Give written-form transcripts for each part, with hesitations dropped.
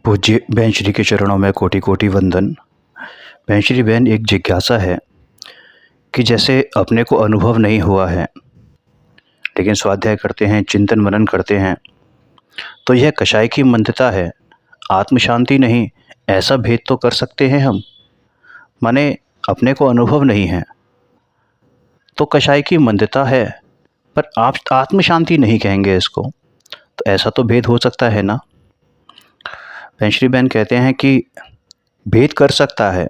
पूज्य बहन श्री के चरणों में कोटि कोटि वंदन। बहन श्री बहन, एक जिज्ञासा है कि जैसे अपने को अनुभव नहीं हुआ है लेकिन स्वाध्याय करते हैं, चिंतन मनन करते हैं, तो यह कषाय की मंदता है, आत्म शांति नहीं। ऐसा भेद तो कर सकते हैं हम। माने अपने को अनुभव नहीं है तो कषाय की मंदता है, पर आप आत्म शांति नहीं कहेंगे इसको, तो ऐसा तो भेद हो सकता है ना। बहन श्री बहन कहते हैं कि भेद कर सकता है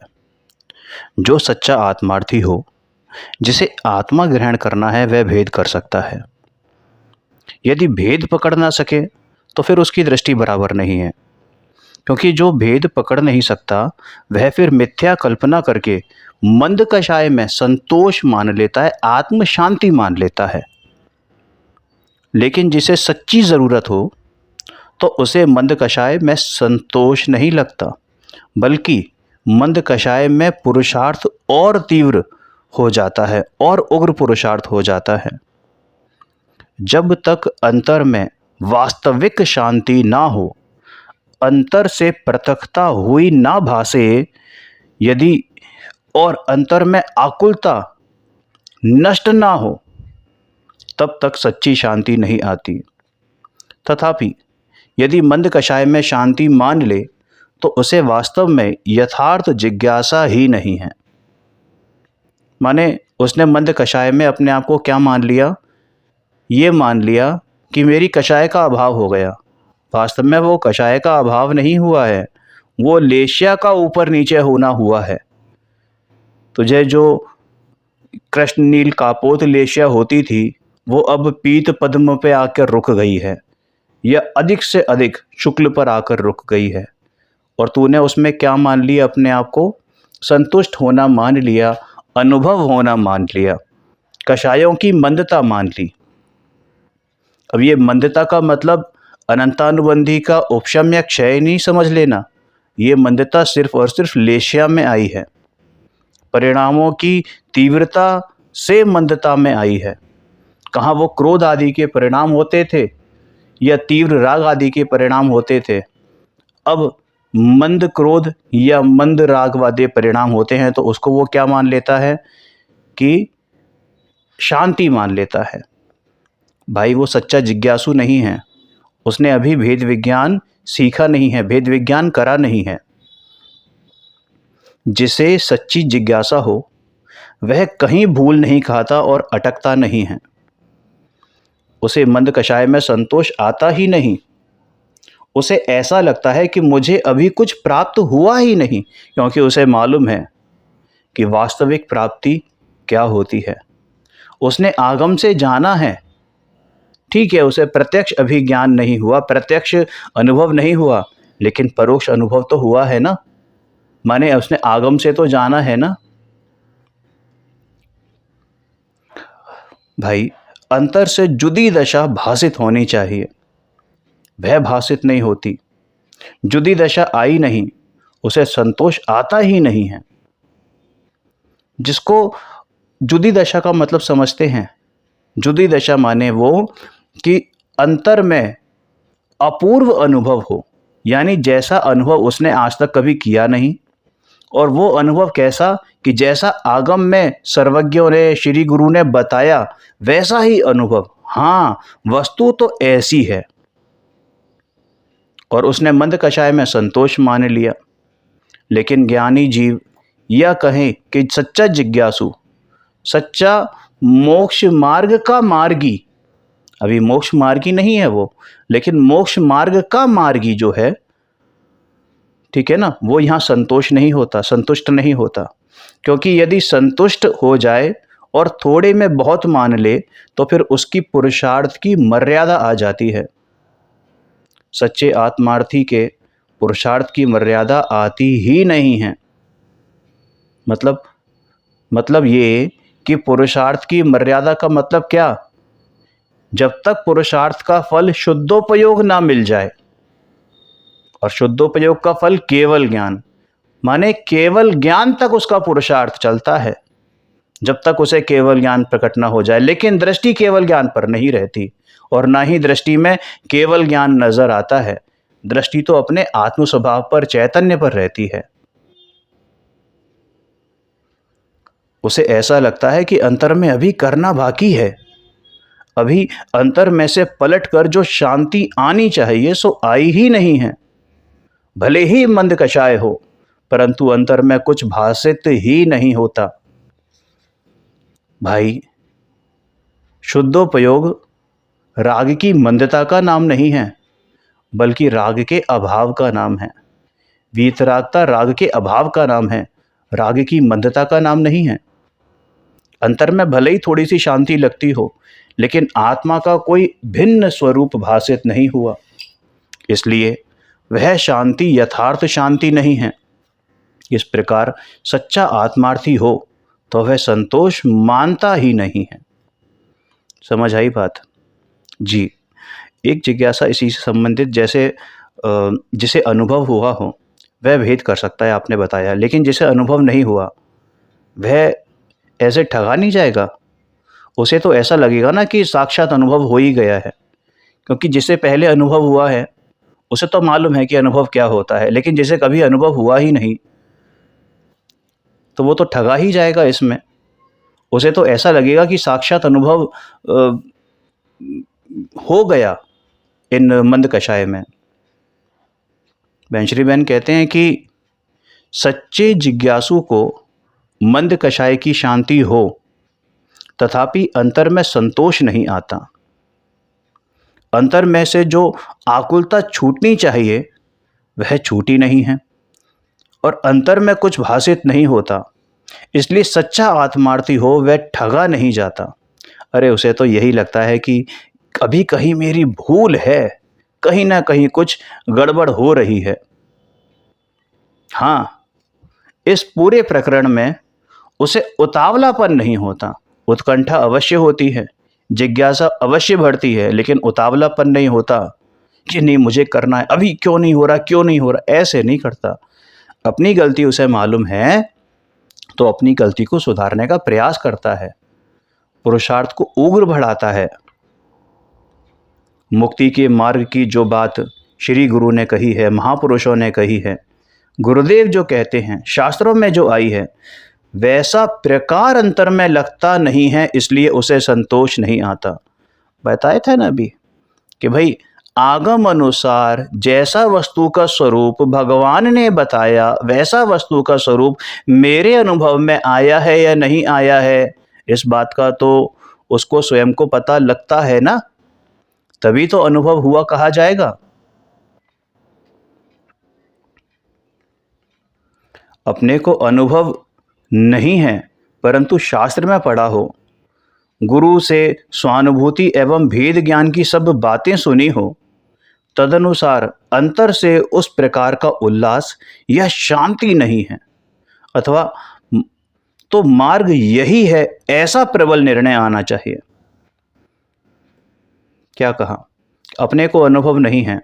जो सच्चा आत्मार्थी हो, जिसे आत्मा ग्रहण करना है, वह भेद कर सकता है। यदि भेद पकड़ ना सके तो फिर उसकी दृष्टि बराबर नहीं है, क्योंकि जो भेद पकड़ नहीं सकता वह फिर मिथ्या कल्पना करके मंद कषाय में संतोष मान लेता है, आत्म शांति मान लेता है। लेकिन जिसे सच्ची ज़रूरत हो तो उसे मंद कषाय में संतोष नहीं लगता, बल्कि मंद कषाय में पुरुषार्थ और तीव्र हो जाता है और उग्र पुरुषार्थ हो जाता है। जब तक अंतर में वास्तविक शांति ना हो, अंतर से पृथकता हुई ना भासे, यदि और अंतर में आकुलता नष्ट ना हो, तब तक सच्ची शांति नहीं आती। तथापि यदि मंद कषाय में शांति मान ले तो उसे वास्तव में यथार्थ जिज्ञासा ही नहीं है। माने उसने मंद कषाय में अपने आप को क्या मान लिया? ये मान लिया कि मेरी कषाय का अभाव हो गया। वास्तव में वो कषाय का अभाव नहीं हुआ है, वो लेश्या का ऊपर नीचे होना हुआ है। तुझे जो कृष्ण नील कापोत लेश्या होती थी वो अब पीत पद्म पे आकर रुक गई है, या अधिक से अधिक शुक्ल पर आकर रुक गई है, और तूने उसमें क्या मान लिया? अपने आप को संतुष्ट होना मान लिया, अनुभव होना मान लिया, कषायों की मंदता मान ली। अब ये मंदता का मतलब अनंतानुबंधी का उपशम या क्षय नहीं समझ लेना। ये मंदता सिर्फ और सिर्फ लेश्या में आई है, परिणामों की तीव्रता से मंदता में आई है। कहाँ वो क्रोध आदि के परिणाम होते थे या तीव्र राग आदि के परिणाम होते थे, अब मंद क्रोध या मंद राग वादे परिणाम होते हैं, तो उसको वो क्या मान लेता है कि शांति मान लेता है। भाई वो सच्चा जिज्ञासु नहीं है, उसने अभी भेद विज्ञान सीखा नहीं है, भेद विज्ञान करा नहीं है। जिसे सच्ची जिज्ञासा हो वह कहीं भूल नहीं खाता और अटकता नहीं है। उसे मंद कषाय में संतोष आता ही नहीं। उसे ऐसा लगता है कि मुझे अभी कुछ प्राप्त हुआ ही नहीं, क्योंकि उसे मालूम है कि वास्तविक प्राप्ति क्या होती है। उसने आगम से जाना है, ठीक है, उसे प्रत्यक्ष अभी ज्ञान नहीं हुआ, प्रत्यक्ष अनुभव नहीं हुआ, लेकिन परोक्ष अनुभव तो हुआ है ना। माने उसने आगम से तो जाना है ना। भाई अंतर से जुदी दशा भासित होनी चाहिए, वह भासित नहीं होती। जुदी दशा आई नहीं, उसे संतोष आता ही नहीं है। जिसको जुदी दशा का मतलब समझते हैं, जुदी दशा माने वो कि अंतर में अपूर्व अनुभव हो, यानी जैसा अनुभव उसने आज तक कभी किया नहीं, और वो अनुभव कैसा कि जैसा आगम में सर्वज्ञों ने, श्री गुरु ने बताया वैसा ही अनुभव। हाँ, वस्तु तो ऐसी है, और उसने मंद कषाय में संतोष मान लिया। लेकिन ज्ञानी जीव, या कहें कि सच्चा जिज्ञासु, सच्चा मोक्ष मार्ग का मार्गी, अभी मोक्ष मार्गी नहीं है वो, लेकिन मोक्ष मार्ग का मार्गी जो है, ठीक है ना, वो यहाँ संतोष नहीं होता, संतुष्ट नहीं होता। क्योंकि यदि संतुष्ट हो जाए और थोड़े में बहुत मान ले तो फिर उसकी पुरुषार्थ की मर्यादा आ जाती है। सच्चे आत्मार्थी के पुरुषार्थ की मर्यादा आती ही नहीं है। मतलब ये कि पुरुषार्थ की मर्यादा का मतलब क्या? जब तक पुरुषार्थ का फल शुद्धोपयोग ना मिल जाए, और शुद्धोपयोग का फल केवल ज्ञान, माने केवल ज्ञान तक उसका पुरुषार्थ चलता है, जब तक उसे केवल ज्ञान प्रकट ना हो जाए। लेकिन दृष्टि केवल ज्ञान पर नहीं रहती, और ना ही दृष्टि में केवल ज्ञान नजर आता है। दृष्टि तो अपने आत्म स्वभाव पर, चैतन्य पर रहती है। उसे ऐसा लगता है कि अंतर में अभी करना बाकी है, अभी अंतर में से पलटकर जो शांति आनी चाहिए सो आई ही नहीं है। भले ही मंद कषाय हो, परंतु अंतर में कुछ भासित ही नहीं होता। भाई, शुद्धोपयोग राग की मंदता का नाम नहीं है, बल्कि राग के अभाव का नाम है। वीतरागता राग के अभाव का नाम है, राग की मंदता का नाम नहीं है। अंतर में भले ही थोड़ी सी शांति लगती हो, लेकिन आत्मा का कोई भिन्न स्वरूप भासित नहीं हुआ, इसलिए वह शांति यथार्थ शांति नहीं है। इस प्रकार सच्चा आत्मार्थी हो तो वह संतोष मानता ही नहीं है। समझ आई बात? जी। एक जिज्ञासा इसी से संबंधित, जैसे जिसे अनुभव हुआ हो वह भेद कर सकता है, आपने बताया, लेकिन जिसे अनुभव नहीं हुआ वह ऐसे ठगा नहीं जाएगा। उसे तो ऐसा लगेगा ना कि साक्षात अनुभव हो ही गया है, क्योंकि जिसे पहले अनुभव हुआ है उसे तो मालूम है कि अनुभव क्या होता है, लेकिन जिसे कभी अनुभव हुआ ही नहीं तो वो तो ठगा ही जाएगा इसमें। उसे तो ऐसा लगेगा कि साक्षात अनुभव हो गया इन मंद कषाय में। बेंचरी बहन कहते हैं कि सच्चे जिज्ञासु को मंद कषाय की शांति हो, तथापि अंतर में संतोष नहीं आता। अंतर में से जो आकुलता छूटनी चाहिए वह छूटी नहीं है, और अंतर में कुछ भासित नहीं होता, इसलिए सच्चा आत्मार्थी हो वह ठगा नहीं जाता। अरे, उसे तो यही लगता है कि अभी कहीं मेरी भूल है, कहीं ना कहीं कुछ गड़बड़ हो रही है। हाँ, इस पूरे प्रकरण में उसे उतावलापन नहीं होता। उत्कंठा अवश्य होती है, जिज्ञासा अवश्य बढ़ती है, लेकिन उतावलापन नहीं होता कि नहीं मुझे करना है, अभी क्यों नहीं हो रहा, क्यों नहीं हो रहा, ऐसे नहीं करता। अपनी गलती उसे मालूम है तो अपनी गलती को सुधारने का प्रयास करता है, पुरुषार्थ को उग्र बढ़ाता है। मुक्ति के मार्ग की जो बात श्री गुरु ने कही है, महापुरुषों ने कही है, गुरुदेव जो कहते हैं, शास्त्रों में जो आई है, वैसा प्रकार अंतर में लगता नहीं है, इसलिए उसे संतोष नहीं आता। बताया था ना अभी कि भाई आगम अनुसार जैसा वस्तु का स्वरूप भगवान ने बताया, वैसा वस्तु का स्वरूप मेरे अनुभव में आया है या नहीं आया है, इस बात का तो उसको स्वयं को पता लगता है ना, तभी तो अनुभव हुआ कहा जाएगा। अपने को अनुभव नहीं है, परंतु शास्त्र में पढ़ा हो, गुरु से स्वानुभूति एवं भेद ज्ञान की सब बातें सुनी हो, तदनुसार अंतर से उस प्रकार का उल्लास या शांति नहीं है, अथवा तो मार्ग यही है, ऐसा प्रबल निर्णय आना चाहिए। क्या कहा? अपने को अनुभव नहीं है,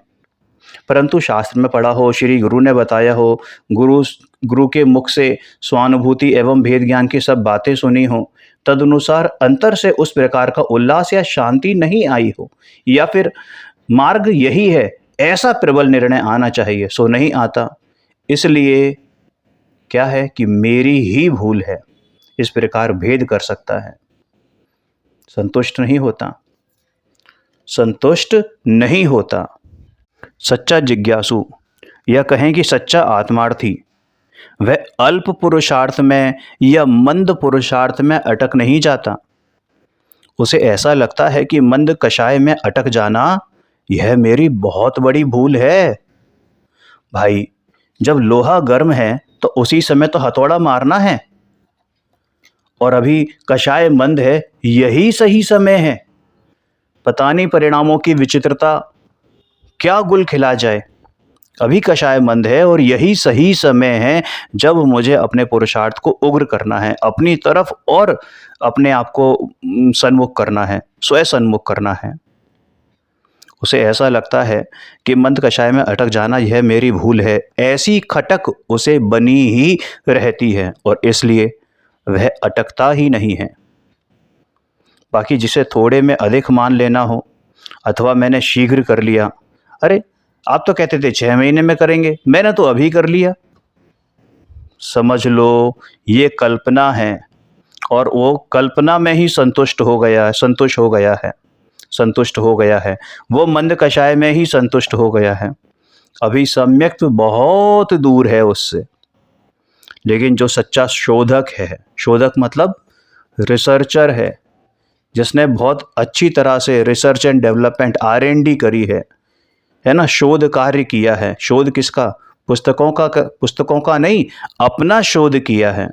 परंतु शास्त्र में पढ़ा हो, श्री गुरु ने बताया हो, गुरु के मुख से स्वानुभूति एवं भेद ज्ञान की सब बातें सुनी हो, तदनुसार अंतर से उस प्रकार का उल्लास या शांति नहीं आई हो, या फिर मार्ग यही है, ऐसा प्रबल निर्णय आना चाहिए, सो नहीं आता। इसलिए क्या है कि मेरी ही भूल है, इस प्रकार भेद कर सकता है, संतुष्ट नहीं होता, संतुष्ट नहीं होता। सच्चा जिज्ञासु, या कहें कि सच्चा आत्मार्थी, वह अल्प पुरुषार्थ में या मंद पुरुषार्थ में अटक नहीं जाता। उसे ऐसा लगता है कि मंद कषाय में अटक जाना यह मेरी बहुत बड़ी भूल है। भाई, जब लोहा गर्म है तो उसी समय तो हथौड़ा मारना है, और अभी कषाय मंद है, यही सही समय है। पता नहीं परिणामों की विचित्रता क्या गुल खिला जाए। अभी कषाय मंद है और यही सही समय है जब मुझे अपने पुरुषार्थ को उग्र करना है, अपनी तरफ, और अपने आप को सन्मुख करना है, स्वयं सन्मुख करना है। उसे ऐसा लगता है कि मंद कषाय में अटक जाना यह मेरी भूल है, ऐसी खटक उसे बनी ही रहती है, और इसलिए वह अटकता ही नहीं है। बाकी जिसे थोड़े में अधिक मान लेना हो, अथवा मैंने शीघ्र कर लिया, अरे आप तो कहते थे 6 महीने में करेंगे, मैंने तो अभी कर लिया। समझ लो ये कल्पना है और वो कल्पना में ही संतुष्ट हो गया है, संतुष्ट हो गया है, वो मंद कषाय में ही संतुष्ट हो गया है। अभी सम्यक तो बहुत दूर है उससे। लेकिन जो सच्चा शोधक है, शोधक मतलब रिसर्चर है, जिसने बहुत अच्छी तरह से रिसर्च एंड डेवलपमेंट R&D करी है ना, शोध कार्य किया है। शोध किसका? पुस्तकों का नहीं, अपना शोध किया है।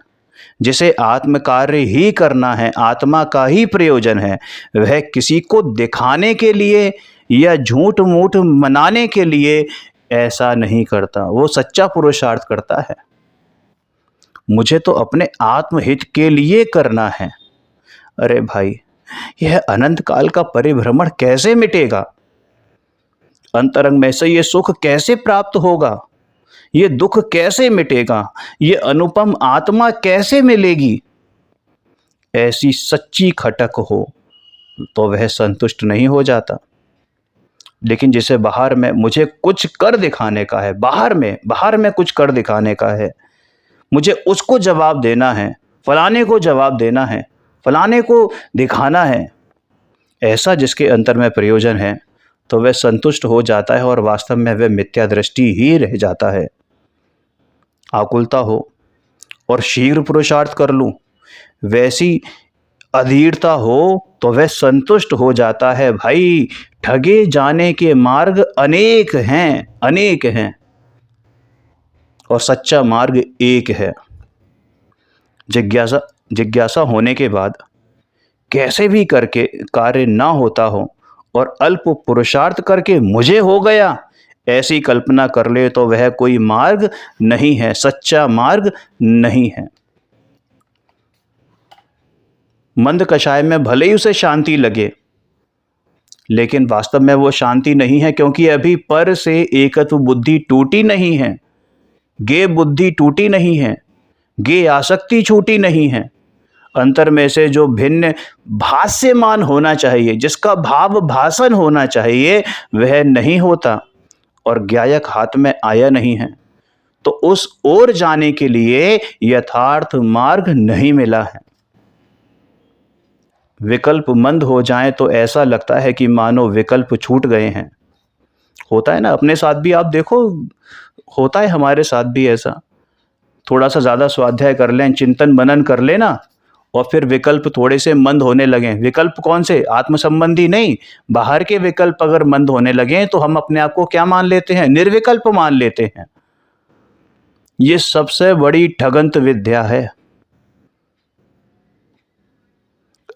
जिसे आत्म कार्य ही करना है, आत्मा का ही प्रयोजन है, वह किसी को दिखाने के लिए या झूठ मूठ मनाने के लिए ऐसा नहीं करता। वो सच्चा पुरुषार्थ करता है। मुझे तो अपने आत्महित के लिए करना है। अरे भाई, यह अनंत काल का परिभ्रमण कैसे मिटेगा? अंतरंग में से ये सुख कैसे प्राप्त होगा? ये दुख कैसे मिटेगा? ये अनुपम आत्मा कैसे मिलेगी? ऐसी सच्ची खटक हो तो वह संतुष्ट नहीं हो जाता। लेकिन जिसे बाहर में मुझे कुछ कर दिखाने का है, बाहर में कुछ कर दिखाने का है, मुझे उसको जवाब देना है, फलाने को जवाब देना है, फलाने को दिखाना है, ऐसा जिसके अंतर में प्रयोजन है, तो वह संतुष्ट हो जाता है और वास्तव में वह मिथ्या दृष्टि ही रह जाता है। आकुलता हो और शीघ्र पुरुषार्थ कर लूं, वैसी अधीरता हो तो वह संतुष्ट हो जाता है। भाई, ठगे जाने के मार्ग अनेक हैं और सच्चा मार्ग एक है। जिज्ञासा होने के बाद कैसे भी करके कार्य ना होता हो और अल्प पुरुषार्थ करके मुझे हो गया, ऐसी कल्पना कर ले तो वह कोई मार्ग नहीं है, सच्चा मार्ग नहीं है। मंद कषाय में भले ही उसे शांति लगे, लेकिन वास्तव में वो शांति नहीं है, क्योंकि अभी पर से एकत्व बुद्धि टूटी नहीं है, गे बुद्धि टूटी नहीं है, गे आसक्ति छूटी नहीं है। अंतर में से जो भिन्न भाष्यमान होना चाहिए, जिसका भाव भाषण होना चाहिए, वह नहीं होता और ज्ञायक हाथ में आया नहीं है। तो उस ओर जाने के लिए यथार्थ मार्ग नहीं मिला है। विकल्प मंद हो जाएं तो ऐसा लगता है कि मानो विकल्प छूट गए हैं। होता है ना, अपने साथ भी आप देखो, होता है हमारे साथ भी ऐसा। थोड़ा सा ज़्यादा स्वाध्याय कर लें, चिंतन मनन कर लेना, और फिर विकल्प थोड़े से मंद होने लगें। विकल्प कौन से? आत्म संबंधी नहीं, बाहर के विकल्प अगर मंद होने लगें तो हम अपने आप को क्या मान लेते हैं? निर्विकल्प मान लेते हैं। ये सबसे बड़ी ठगंत विद्या है।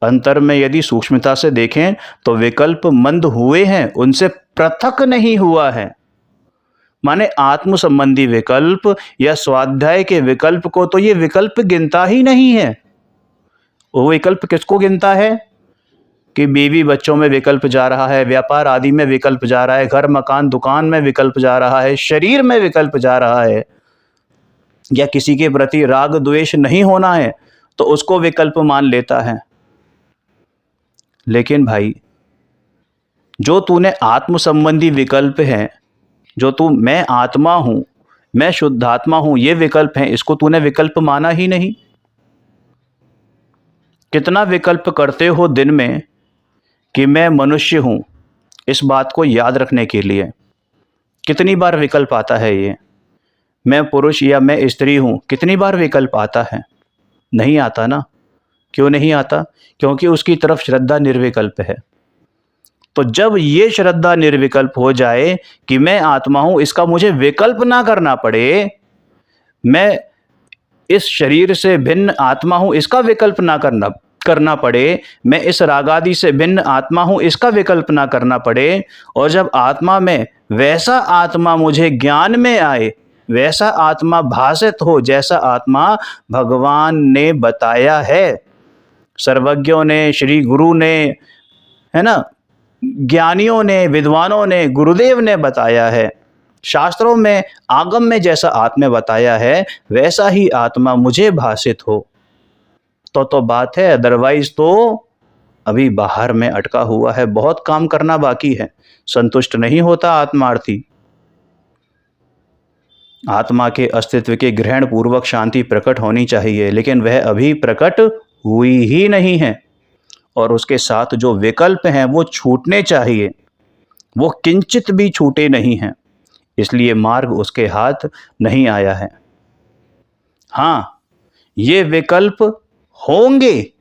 अंतर में यदि सूक्ष्मता से देखें तो विकल्प मंद हुए हैं, उनसे पृथक नहीं हुआ है। माने आत्म संबंधी विकल्प या स्वाध्याय के विकल्प को तो ये विकल्प गिनता ही नहीं है। वो विकल्प किसको गिनता है कि बीवी बच्चों में विकल्प जा रहा है, व्यापार आदि में विकल्प जा रहा है, घर मकान दुकान में विकल्प जा रहा है, शरीर में विकल्प जा रहा है, या किसी के प्रति राग द्वेष नहीं होना है तो उसको विकल्प मान लेता है। लेकिन भाई, जो तूने आत्म संबंधी विकल्प है, जो तू मैं आत्मा हूं, मैं शुद्धात्मा हूं, ये विकल्प हैं, इसको तूने विकल्प माना ही नहीं। कितना विकल्प करते हो दिन में कि मैं मनुष्य हूं, इस बात को याद रखने के लिए कितनी बार विकल्प आता है? ये मैं पुरुष या मैं स्त्री हूं, कितनी बार विकल्प आता है? नहीं आता ना। क्यों नहीं आता? क्योंकि उसकी तरफ श्रद्धा निर्विकल्प है। तो जब ये श्रद्धा निर्विकल्प हो जाए कि मैं आत्मा हूं, इसका मुझे विकल्प ना करना पड़े, मैं इस शरीर से भिन्न आत्मा हूं, इसका विकल्प ना करना पड़े, मैं इस रागादि से भिन्न आत्मा हूं, इसका विकल्प ना करना पड़े, और जब आत्मा में वैसा आत्मा मुझे ज्ञान में आए, वैसा आत्मा भासित हो जैसा आत्मा भगवान ने बताया है, सर्वज्ञों ने, श्री गुरु ने, है ना, ज्ञानियों ने, विद्वानों ने, गुरुदेव ने बताया है, शास्त्रों में, आगम में जैसा आत्मा बताया है, वैसा ही आत्मा मुझे भासित हो तो बात है। अदरवाइज तो अभी बाहर में अटका हुआ है, बहुत काम करना बाकी है, संतुष्ट नहीं होता आत्मार्थी। आत्मा के अस्तित्व के ग्रहण पूर्वक शांति प्रकट होनी चाहिए, लेकिन वह अभी प्रकट हुई ही नहीं है। और उसके साथ जो विकल्प हैं वो छूटने चाहिए, वो किंचित भी छूटे नहीं हैं, इसलिए मार्ग उसके हाथ नहीं आया है। हाँ, ये विकल्प होंगे,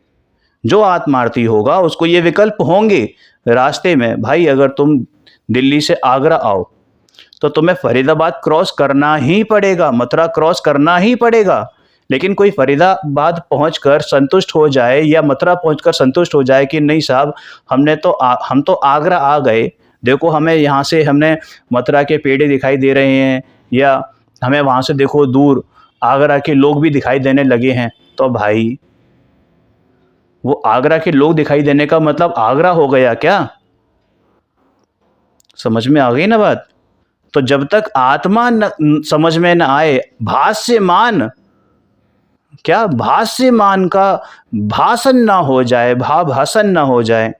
जो आत्मार्थी होगा उसको ये विकल्प होंगे रास्ते में। भाई अगर तुम दिल्ली से आगरा आओ तो तुम्हें फरीदाबाद क्रॉस करना ही पड़ेगा, मथुरा क्रॉस करना ही पड़ेगा। लेकिन कोई फरीदाबाद पहुंचकर संतुष्ट हो जाए या मथुरा पहुंचकर संतुष्ट हो जाए कि नहीं साहब हम तो आगरा आ गए, देखो हमें यहाँ से हमने मथुरा के पेड़े दिखाई दे रहे हैं, या हमें वहाँ से देखो दूर आगरा के लोग भी दिखाई देने लगे हैं। तो भाई वो आगरा के लोग दिखाई देने का मतलब आगरा हो गया क्या? समझ में आ गई ना बात? तो जब तक आत्मा समझ में न आए, भाष्यमान, क्या भाष्यमान का भाषण ना हो जाए, भाषण ना हो जाए,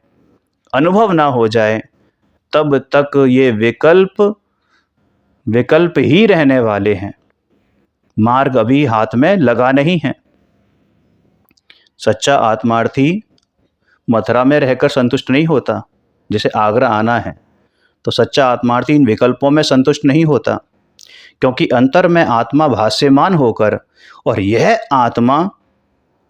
अनुभव ना हो जाए, तब तक ये विकल्प ही रहने वाले हैं। मार्ग अभी हाथ में लगा नहीं है। सच्चा आत्मार्थी मथुरा में रहकर संतुष्ट नहीं होता। जैसे आगरा आना है तो सच्चा आत्मार्थी इन विकल्पों में संतुष्ट नहीं होता, क्योंकि अंतर में आत्मा भाष्यमान होकर और यह आत्मा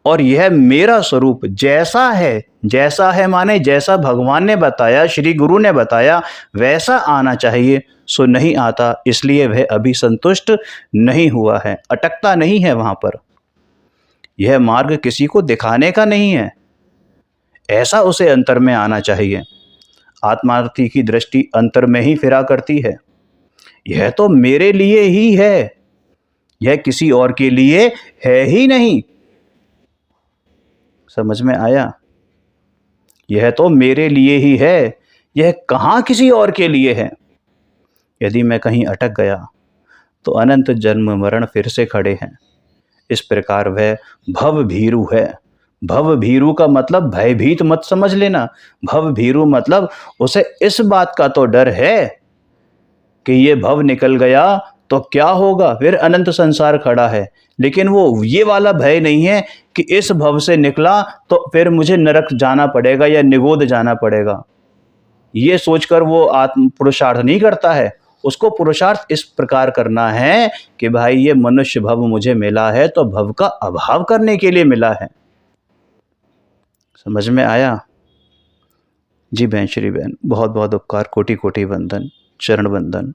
और यह मेरा स्वरूप जैसा है माने जैसा भगवान ने बताया, श्री गुरु ने बताया वैसा आना चाहिए, सो नहीं आता। इसलिए वह अभी संतुष्ट नहीं हुआ है, अटकता नहीं है वहाँ पर। यह मार्ग किसी को दिखाने का नहीं है, ऐसा उसे अंतर में आना चाहिए। आत्मार्थी की दृष्टि अंतर में ही फिरा करती है। यह तो मेरे लिए ही है, यह किसी और के लिए है ही नहीं। समझ में आया? यह तो मेरे लिए ही है, यह कहाँ किसी और के लिए है। यदि मैं कहीं अटक गया तो अनंत जन्म मरण फिर से खड़े हैं। इस प्रकार वह भव भीरु है। भव भीरु का मतलब भयभीत मत समझ लेना। भव भीरु मतलब उसे इस बात का तो डर है कि ये भव निकल गया तो क्या होगा, फिर अनंत संसार खड़ा है। लेकिन वो ये वाला भय नहीं है कि इस भव से निकला तो फिर मुझे नरक जाना पड़ेगा या निगोद जाना पड़ेगा। ये सोचकर वो आत्म पुरुषार्थ नहीं करता है। उसको पुरुषार्थ इस प्रकार करना है कि भाई ये मनुष्य भव मुझे मिला है तो भव का अभाव करने के लिए मिला है। समझ में आया? जी बहन, श्री बहन, बहुत बहुत उपकार, कोटि कोटि वंदन, चरण वंदन।